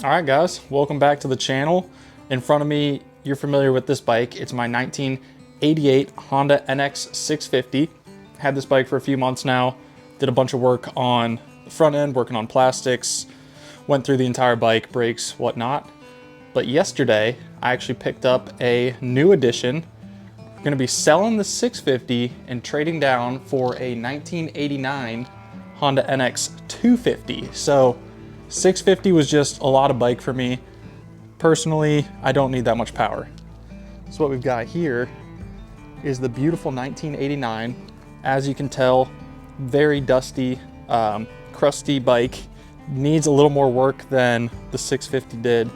All right, guys, welcome back to the channel. In front of me, you're familiar with this bike. It's my 1988 Honda NX650. Had this bike for a few months now. Did a bunch of work on the front end, working on plastics, went through the entire bike, brakes, whatnot. But yesterday, I actually picked up a new edition. I'm gonna be selling the 650 and trading down for a 1989 Honda NX250. So 650 was just a lot of bike for me. Personally, I don't need that much power. So what we've got here is the beautiful 1989. As you can tell, very dusty, crusty bike. Needs a little more work than the 650 did,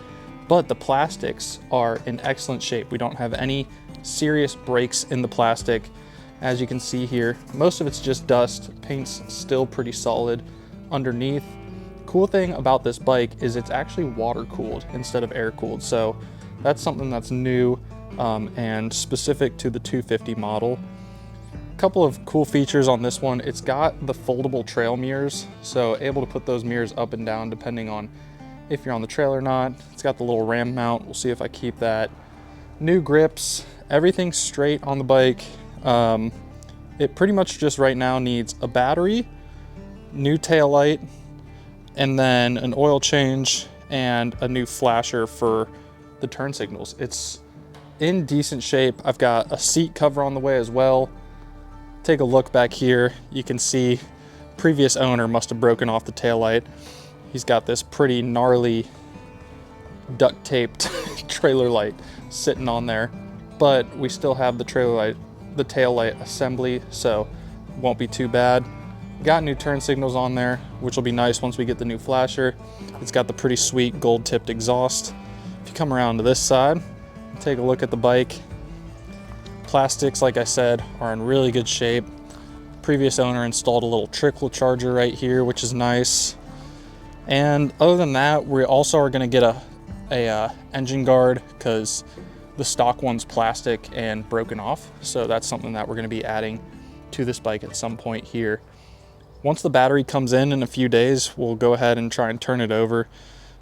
but the plastics are in excellent shape. We don't have any serious breaks in the plastic. As you can see here, most of it's just dust. Paint's still pretty solid underneath. Cool thing about this bike is it's actually water cooled instead of air cooled. So that's something that's new and specific to the 250 model. A couple of cool features on this one. It's got the foldable trail mirrors, so able to put those mirrors up and down depending on if you're on the trail or not. It's got the little ram mount. We'll see if I keep that. New grips, everything's straight on the bike. It pretty much just right now needs a battery, new tail light, and then an oil change and a new flasher for the turn signals. It's in decent shape. I've got a seat cover on the way as well. Take a look back here. You can see previous owner must have broken off the tail light. He's got this pretty gnarly duct taped trailer light sitting on there, but we still have the trailer light, the tail light assembly, so it won't be too bad. Got new turn signals on there, which will be nice once we get the new flasher. It's got the pretty sweet gold tipped exhaust. If you come around to this side, take a look at the bike. Plastics, like I said, are in really good shape. Previous owner installed a little trickle charger right here, which is nice. And other than that, we also are gonna get a engine guard because the stock one's plastic and broken off. So that's something that we're gonna be adding to this bike at some point here. Once the battery comes in a few days, we'll go ahead and try and turn it over,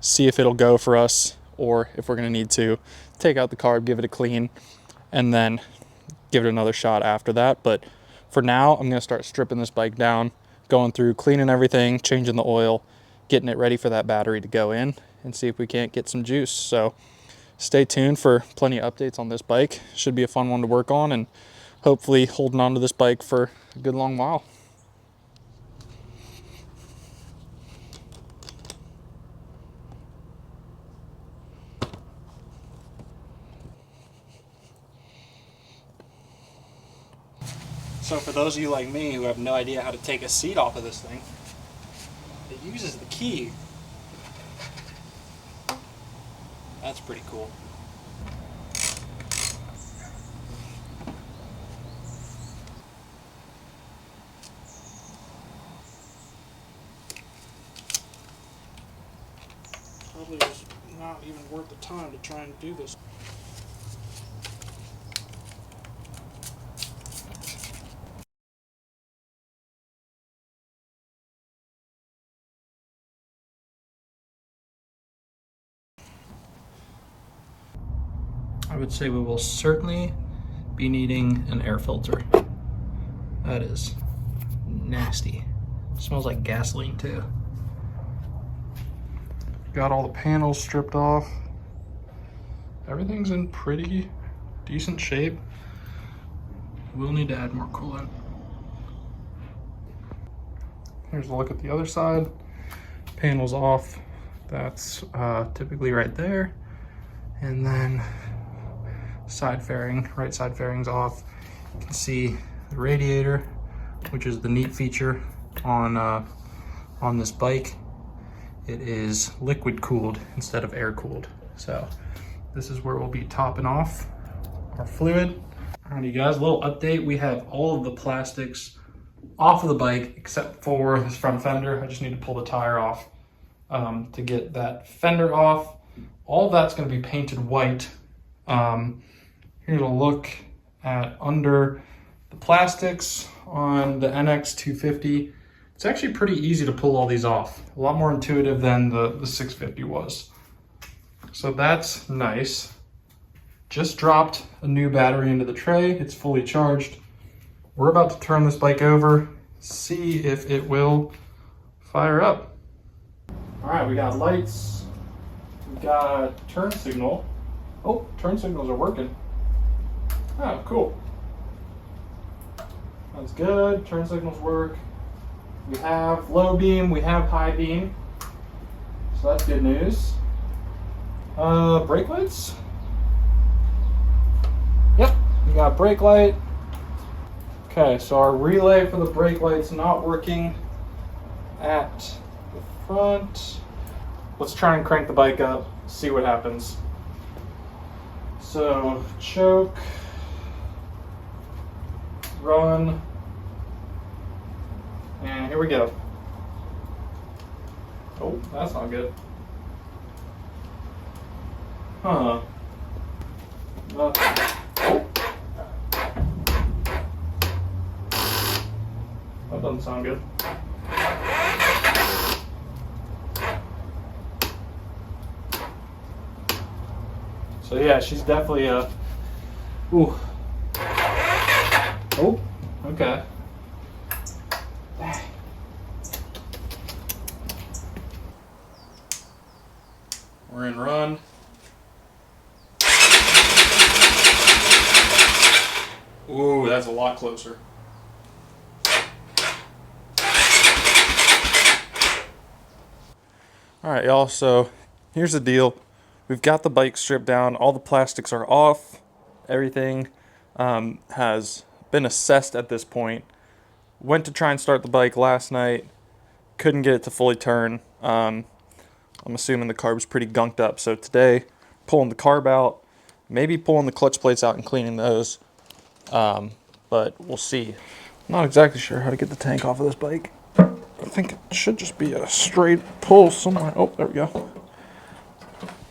see if it'll go for us, or if we're gonna need to take out the carb, give it a clean, and then give it another shot after that. But for now, I'm gonna start stripping this bike down, going through, cleaning everything, changing the oil, getting it ready for that battery to go in, and see if we can't get some juice. So stay tuned for plenty of updates on this bike. Should be a fun one to work on, and hopefully holding on to this bike for a good long while. So for those of you like me who have no idea how to take a seat off of this thing, it uses the key. That's pretty cool. Probably was not even worth the time to try and do this. I would say we will certainly be needing an air filter. That is nasty. It smells like gasoline too. Got all the panels stripped off. Everything's in pretty decent shape. We'll need to add more coolant. Here's a look at the other side. Panels off. That's typically right there. And then side fairing, right side fairing's off. You can see the radiator, which is the neat feature on this bike. It is liquid cooled instead of air cooled. So this is where we'll be topping off our fluid. All right, you guys, a little update. We have all of the plastics off of the bike except for this front fender. I just need to pull the tire off to get that fender off. All of that's going to be painted white. Here's a look at under the plastics on the NX250. It's actually pretty easy to pull all these off. A lot more intuitive than the 650 was. So that's nice. Just dropped a new battery into the tray. It's fully charged. We're about to turn this bike over, see if it will fire up. All right, we got lights. We got turn signal. Oh, turn signals are working. Oh, cool. That's good. Turn signals work. We have low beam, we have high beam. So that's good news. Brake lights? Yep, we got brake light. Okay, so our relay for the brake light's not working at the front. Let's try and crank the bike up, see what happens. So, choke, run, and here we go. Oh, that's not good. Huh. That doesn't sound good. So yeah, she's definitely ooh. Oh, okay. We're in run. Ooh, that's a lot closer. All right, y'all, so here's the deal. We've got the bike stripped down. All the plastics are off. Everything has been assessed at this point. Went to try and start the bike last night. Couldn't get it to fully turn. I'm assuming the carb's pretty gunked up. So today, pulling the carb out, maybe pulling the clutch plates out and cleaning those. But we'll see. I'm not exactly sure how to get the tank off of this bike. I think it should just be a straight pull somewhere. Oh, there we go.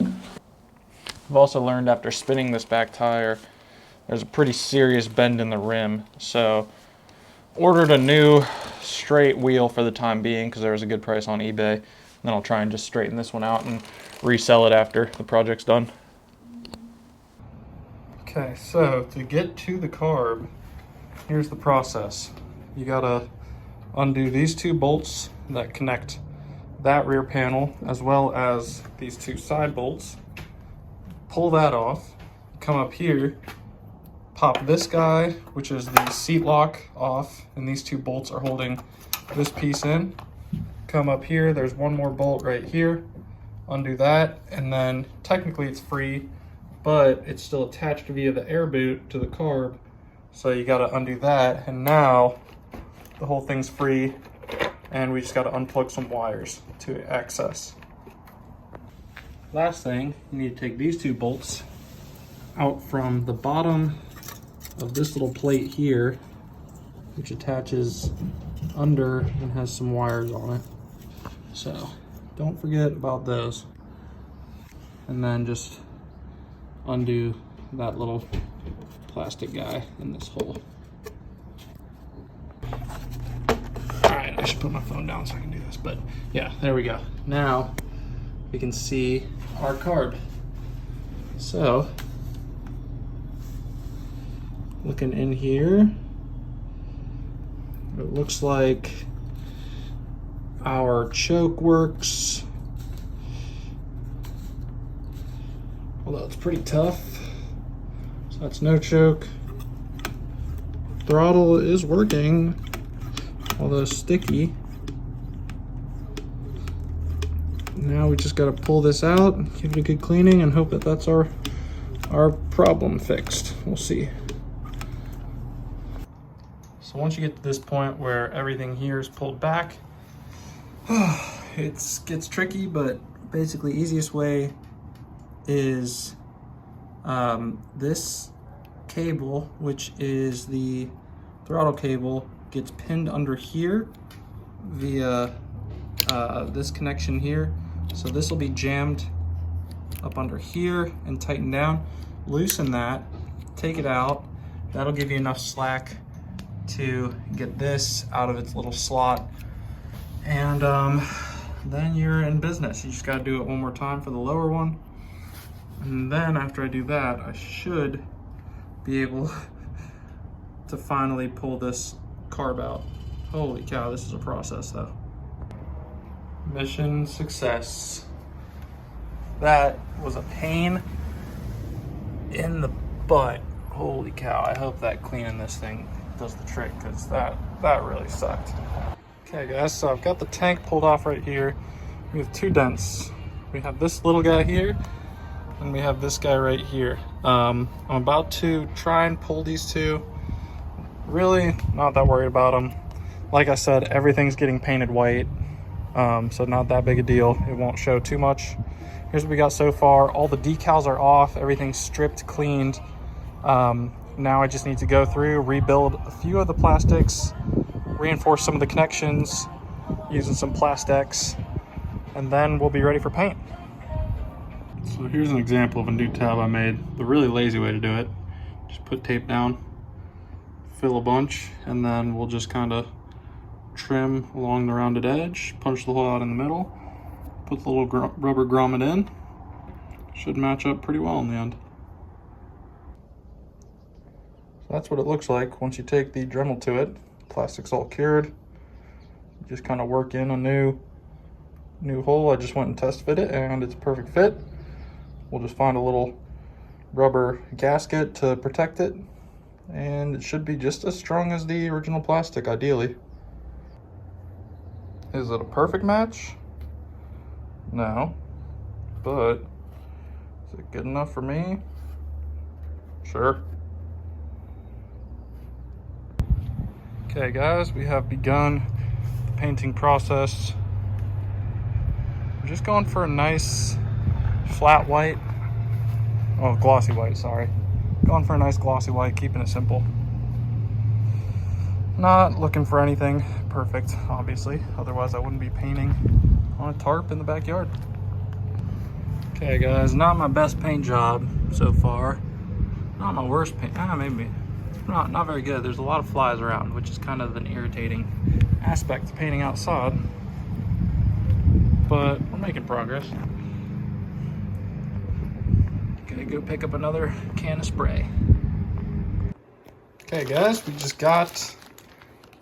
I've also learned after spinning this back tire, there's a pretty serious bend in the rim. So ordered a new straight wheel for the time being because there was a good price on eBay. And then I'll try and just straighten this one out and resell it after the project's done. Okay, so to get to the carb, here's the process. You gotta undo these two bolts that connect that rear panel as well as these two side bolts. Pull that off, come up here, pop this guy, which is the seat lock, off, and these two bolts are holding this piece in. Come up here, there's one more bolt right here, undo that, and then technically it's free, but it's still attached via the air boot to the carb, so you gotta undo that, and now the whole thing's free, and we just gotta unplug some wires to access. Last thing, you need to take these two bolts out from the bottom of this little plate here, which attaches under and has some wires on it. So don't forget about those. And then just undo that little plastic guy in this hole. Alright, I should put my phone down so I can do this, but yeah, there we go. Now we can see our carb. So looking in here, it looks like our choke works, although it's pretty tough. So that's no choke. Throttle is working, although sticky. Now we just got to pull this out, give it a good cleaning, and hope that that's our problem fixed. We'll see. So once you get to this point where everything here is pulled back, it gets tricky, but basically easiest way is this cable, which is the throttle cable, gets pinned under here via this connection here. So this will be jammed up under here and tightened down. Loosen that, take it out. That'll give you enough slack to get this out of its little slot. And then you're in business. You just gotta do it one more time for the lower one. And then after I do that, I should be able to finally pull this carb out. Holy cow, this is a process though. Mission success. That was a pain in the butt. Holy cow, I hope that cleaning this thing does the trick, because that really sucked. Okay guys, so I've got the tank pulled off right here. We have two dents. We have this little guy here, and we have this guy right here. I'm about to try and pull these two. Really not that worried about them. Like I said, everything's getting painted white, so not that big a deal. It won't show too much. Here's what we got so far. All the decals are off, everything's stripped, cleaned. Now I just need to go through, rebuild a few of the plastics, reinforce some of the connections using some Plastex, and then we'll be ready for paint. So here's an example of a new tab I made. The really lazy way to do it. Just put tape down, fill a bunch, and then we'll just kind of trim along the rounded edge, punch the hole out in the middle, put the little rubber grommet in. Should match up pretty well in the end. So that's what it looks like once you take the Dremel to it. Plastic's all cured. Just kind of work in a new hole. I just went and test fit it and it's a perfect fit. We'll just find a little rubber gasket to protect it, and it should be just as strong as the original plastic, ideally. Is it a perfect match? No, but is it good enough for me? Sure. Okay guys, we have begun the painting process. I'm just going for a nice flat white. Oh, glossy white, sorry. Going for a nice glossy white, keeping it simple. Not looking for anything perfect, obviously. Otherwise I wouldn't be painting on a tarp in the backyard. Okay guys, not my best paint job so far. Not my worst paint, maybe. Not very good. There's a lot of flies around, which is kind of an irritating aspect to painting outside. But we're making progress. Gonna go pick up another can of spray. Okay guys, we just got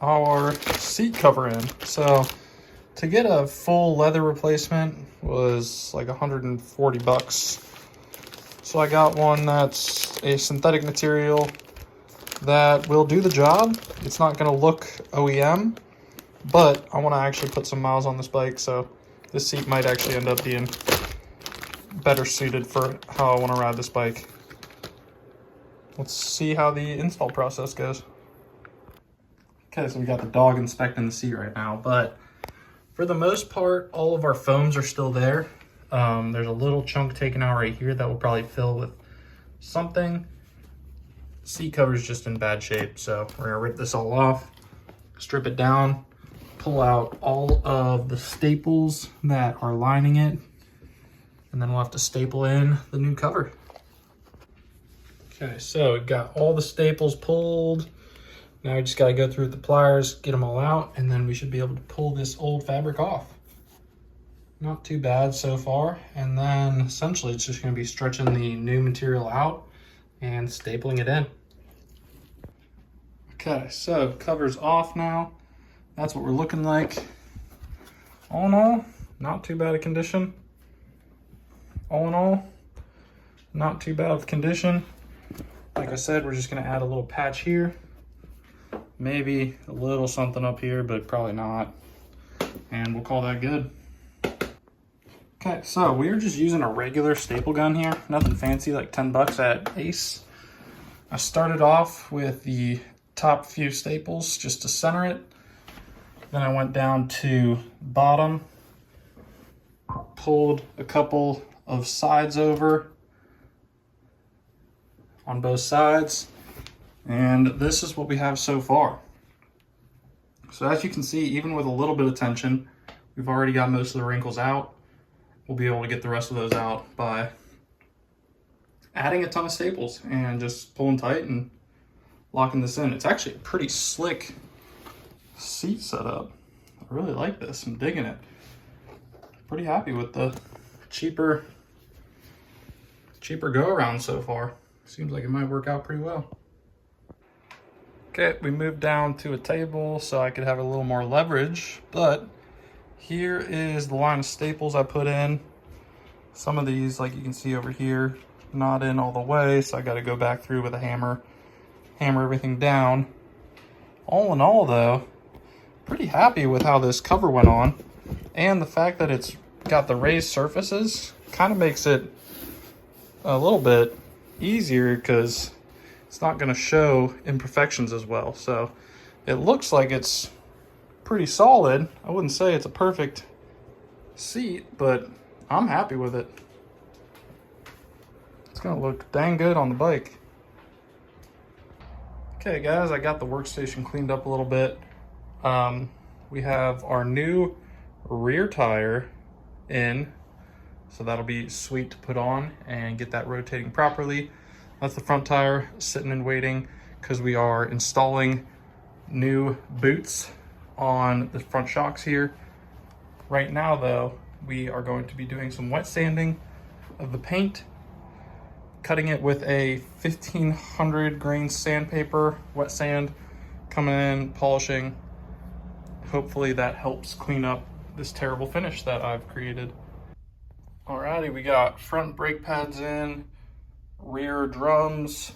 our seat cover in. So to get a full leather replacement was like 140 bucks. So I got one that's a synthetic material that will do the job. It's not gonna look OEM, but I wanna actually put some miles on this bike, so this seat might actually end up being better suited for how I wanna ride this bike. Let's see how the install process goes. Okay, so we got the dog inspecting the seat right now, but for the most part, all of our foams are still there. There's a little chunk taken out right here that will probably fill with something. Seat cover's just in bad shape, so we're gonna rip this all off, strip it down, pull out all of the staples that are lining it, and then we'll have to staple in the new cover. Okay, so we got all the staples pulled. Now we just gotta go through with the pliers, get them all out, and then we should be able to pull this old fabric off. Not too bad so far. And then essentially it's just gonna be stretching the new material out and stapling it in. Okay, so cover's off now. That's what we're looking like. All in all, not too bad a condition. All in all, not too bad of condition. Like I said, we're just gonna add a little patch here. Maybe a little something up here, but probably not. And we'll call that good. Okay, so we're just using a regular staple gun here. Nothing fancy, like 10 bucks at Ace. I started off with the top few staples just to center it. Then I went down to bottom, pulled a couple of sides over on both sides, and this is what we have so far. So as you can see, even with a little bit of tension, we've already got most of the wrinkles out. We'll be able to get the rest of those out by adding a ton of staples and just pulling tight and locking this in. It's actually a pretty slick seat setup. I really like this. I'm digging it. Pretty happy with the cheaper cheaper go around so far. Seems like it might work out pretty well. Okay, we moved down to a table so I could have a little more leverage, but here is the line of staples I put in. Some of these, like you can see over here, not in all the way, so I got to go back through with a hammer, hammer everything down. All in all though, pretty happy with how this cover went on, and the fact that it's got the raised surfaces kind of makes it a little bit easier because it's not going to show imperfections as well. So it looks like it's pretty solid. I wouldn't say it's a perfect seat, but I'm happy with it. It's going to look dang good on the bike. Okay guys, I got the workstation cleaned up a little bit. We have our new rear tire in, so that'll be sweet to put on and get that rotating properly. That's the front tire sitting and waiting because we are installing new boots on the front shocks here. Right now though, we are going to be doing some wet sanding of the paint, cutting it with a 1500 grain sandpaper, wet sand, coming in, polishing. Hopefully that helps clean up this terrible finish that I've created. Alrighty, we got front brake pads in, rear drums.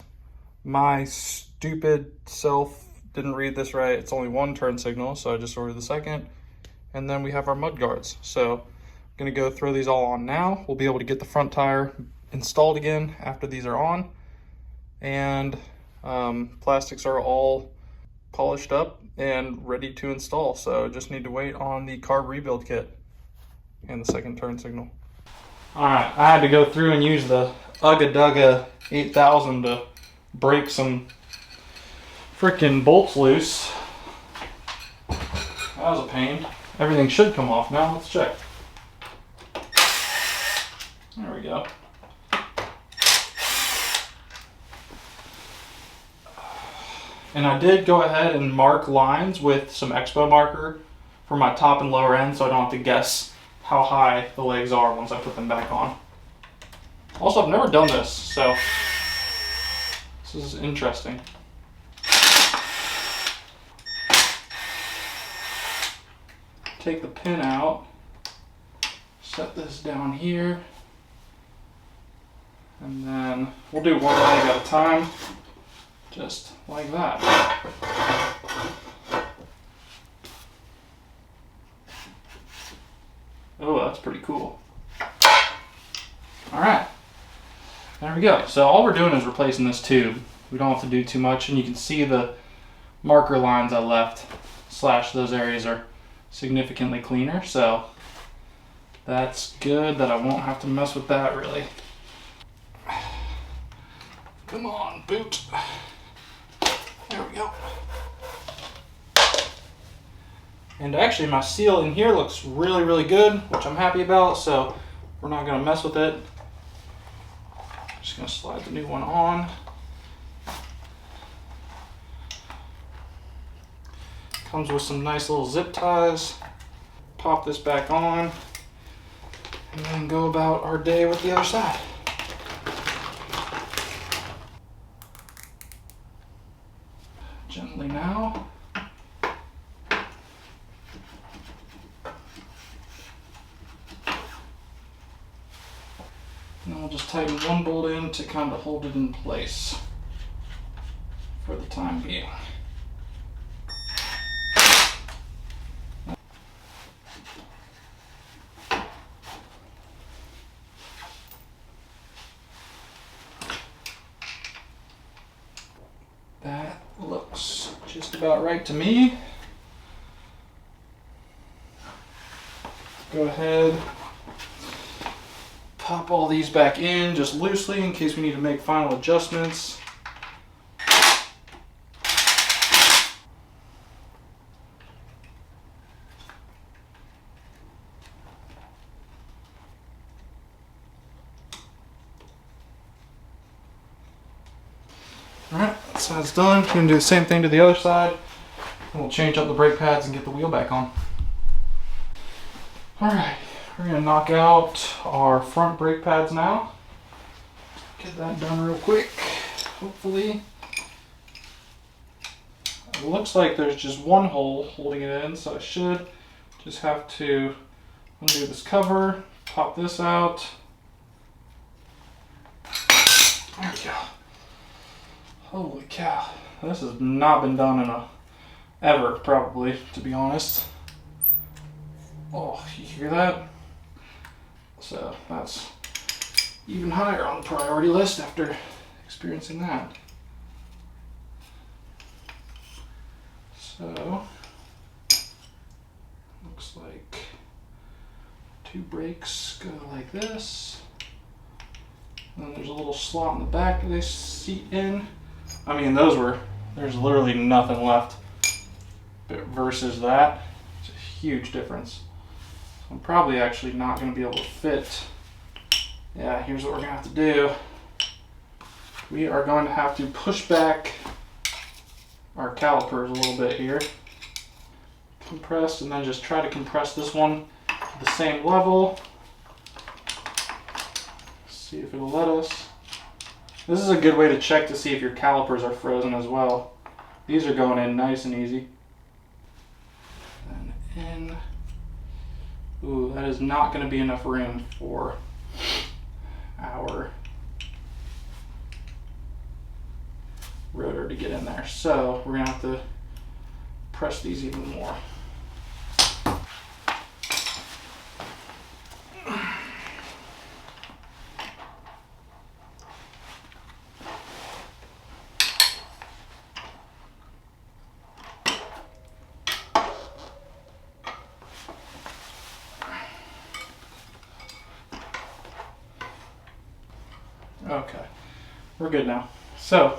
My stupid self didn't read this right. It's only one turn signal, so I just ordered the second. And then we have our mud guards. So I'm gonna go throw these all on now. We'll be able to get the front tire installed again after these are on. And plastics are all polished up and ready to install. So just need to wait on the carb rebuild kit and the second turn signal. All right, I had to go through and use the Ugga Dugga 8000 to break some freaking bolts loose. That was a pain. Everything should come off now. Let's check. There we go. And I did go ahead and mark lines with some Expo marker for my top and lower end so I don't have to guess how high the legs are once I put them back on. Also, I've never done this, so this is interesting. Take the pin out, set this down here, and then we'll do one leg at a time, just like that. Oh, that's pretty cool. All right, there we go. So all we're doing is replacing this tube. We don't have to do too much, and you can see the marker lines I left, slash those areas are significantly cleaner, so that's good that I won't have to mess with that really. Come on, boot. There we go. And actually my seal in here looks really, really good, which I'm happy about, so we're not gonna mess with it. Just gonna slide the new one on. Comes with some nice little zip ties. Pop this back on, and then go about our day with the other side. Gently now. And then we'll just tighten one bolt in to kind of hold it in place for the time being. That looks just about right to me. Go ahead, pop all these back in just loosely in case we need to make final adjustments. Alright, that side's done. We're going to do the same thing to the other side. And we'll change up the brake pads and get the wheel back on. Alright, we're going to knock out our front brake pads now. Get that done real quick, hopefully. It looks like there's just one hole holding it in, so I should just have to undo this cover, pop this out. There we go. Holy cow. This has not been done in ever, probably, to be honest. Oh, you hear that? So that's even higher on the priority list after experiencing that. So, looks like 2 brakes go like this. And then there's a little slot in the back that they seat in. I mean, there's literally nothing left versus that. It's a huge difference. So I'm probably actually not going to be able to fit. Yeah, here's what we're going to have to do. We are going to have to push back our calipers a little bit here. Compress, and then just try to compress this one to the same level. See if it'll let us. This is a good way to check to see if your calipers are frozen as well. These are going in nice and easy. And in. Ooh, that is not going to be enough room for our rotor to get in there. So we're going to have to press these even more. Okay, we're good now. So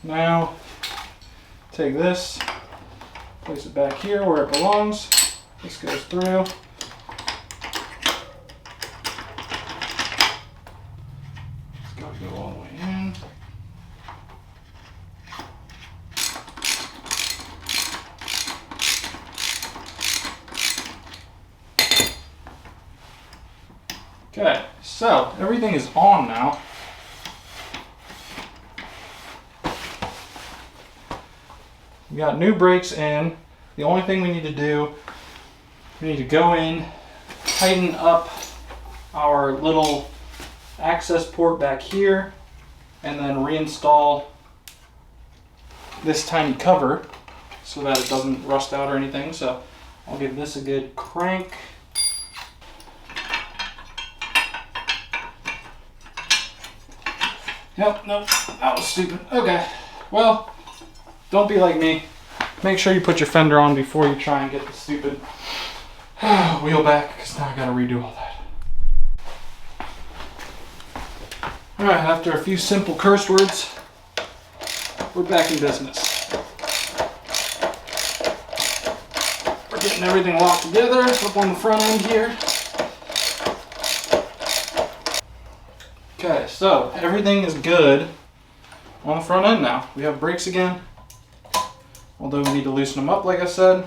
now take this, place it back here where it belongs. This goes through. It's got to go all the way in. Okay, so everything is on now. We got new brakes in. The only thing we need to do, we need to go in, tighten up our little access port back here, and then reinstall this tiny cover so that it doesn't rust out or anything. So I'll give this a good crank. Nope, that was stupid. Okay, well, don't be like me. Make sure you put your fender on before you try and get the stupid wheel back, because now I gotta redo all that. Alright, after a few simple curse words, we're back in business. We're getting everything locked together up on the front end here. Okay, so everything is good on the front end now. We have brakes again, although we need to loosen them up like I said.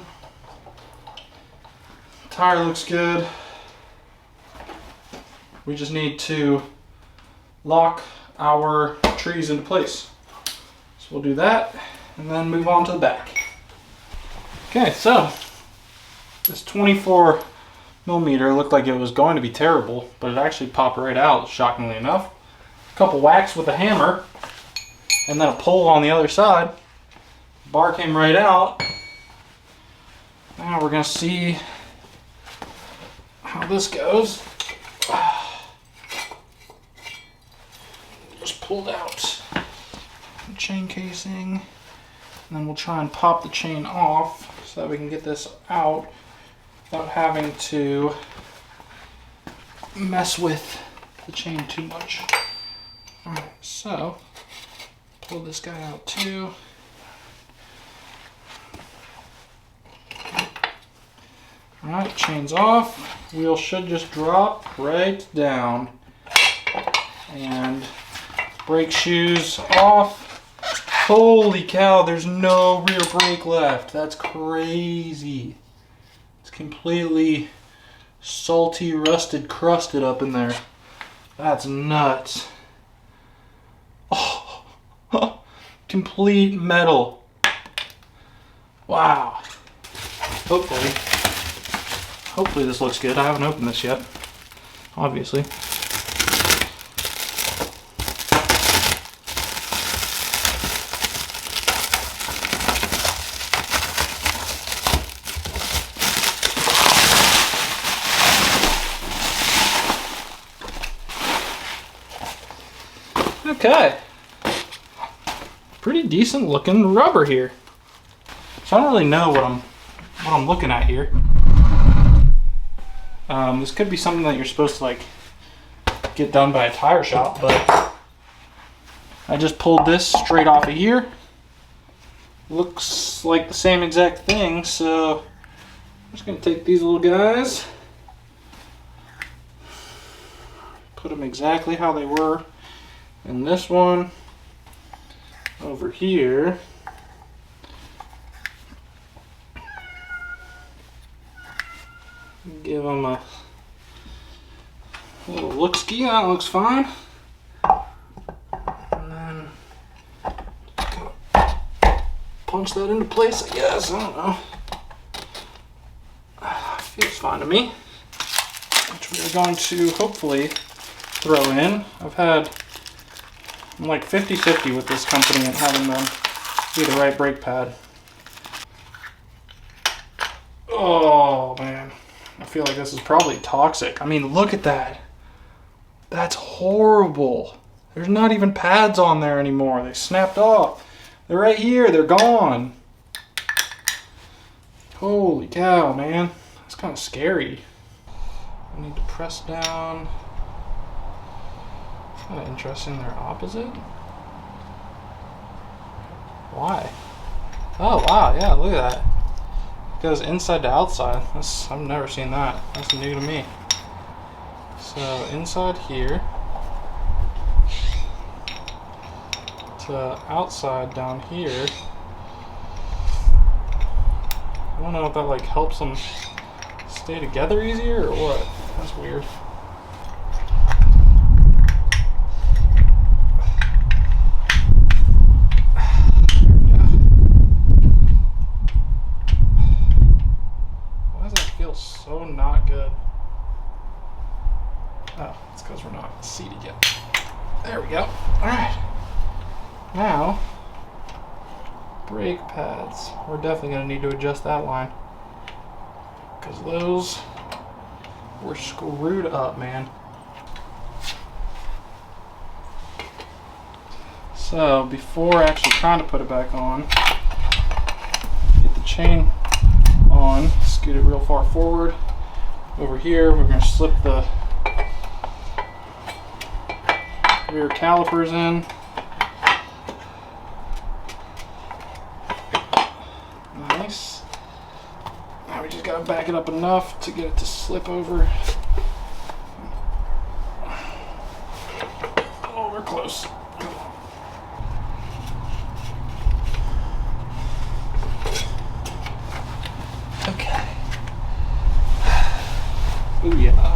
Tire looks good. We just need to lock our trees into place. So we'll do that and then move on to the back. Okay, so this 24 millimeter looked like it was going to be terrible, but it actually popped right out, shockingly enough. A couple whacks with a hammer and then a pull on the other side. Bar came right out. Now we're going to see how this goes. Just pulled out the chain casing, and then we'll try and pop the chain off so that we can get this out without having to mess with the chain too much. Alright, so pull this guy out too. Alright, chain's off. Wheel should just drop right down. And brake shoes off. Holy cow, there's no rear brake left. That's crazy. It's completely salty, rusted, crusted up in there. That's nuts. complete metal. Wow. Hopefully this looks good. I haven't opened this yet, obviously. Okay, pretty decent looking rubber here. So I don't really know what I'm looking at here. This could be something that you're supposed to like get done by a tire shop, but I just pulled this straight off of here. Looks like the same exact thing, so I'm just gonna take these little guys, put them exactly how they were. And this one over here, give them a little look-ski. That looks fine. And then punch that into place, I guess. I don't know. Feels fine to me. Which we're going to hopefully throw in. I'm like 50-50 with this company and having them be the right brake pad. Oh man, I feel like this is probably toxic. I mean, look at that. That's horrible. There's not even pads on there anymore. They snapped off. They're right here, they're gone. Holy cow, man. That's kind of scary. I need to press down. Kind of interesting, they're opposite. Why? Oh wow, yeah, look at that. It goes inside to outside. I've never seen that. That's new to me. So inside here to outside down here. I don't know if that like helps them stay together easier or what. That's weird. So not good. Oh, it's because we're not seated yet. There we go. Alright. Now, brake pads. We're definitely going to need to adjust that line. Because those were screwed up, man. So, before actually trying to put it back on, get the chain on, scoot it real far forward. Over here, we're going to slip the rear calipers in. Nice. Now we just got to back it up enough to get it to slip over. Oh, we're close. Okay. Ooh, yeah.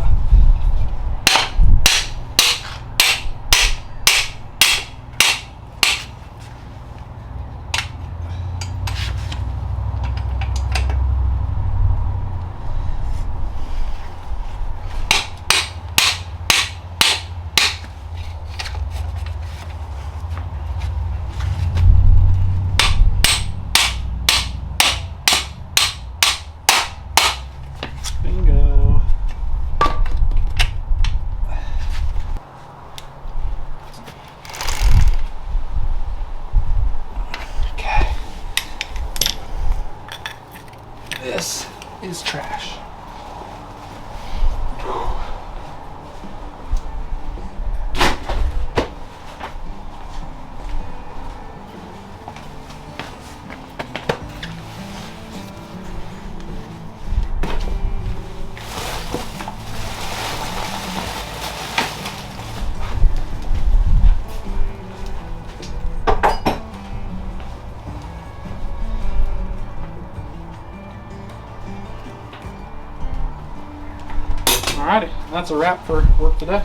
Bingo. Okay. This is trash. Alrighty, that's a wrap for work today.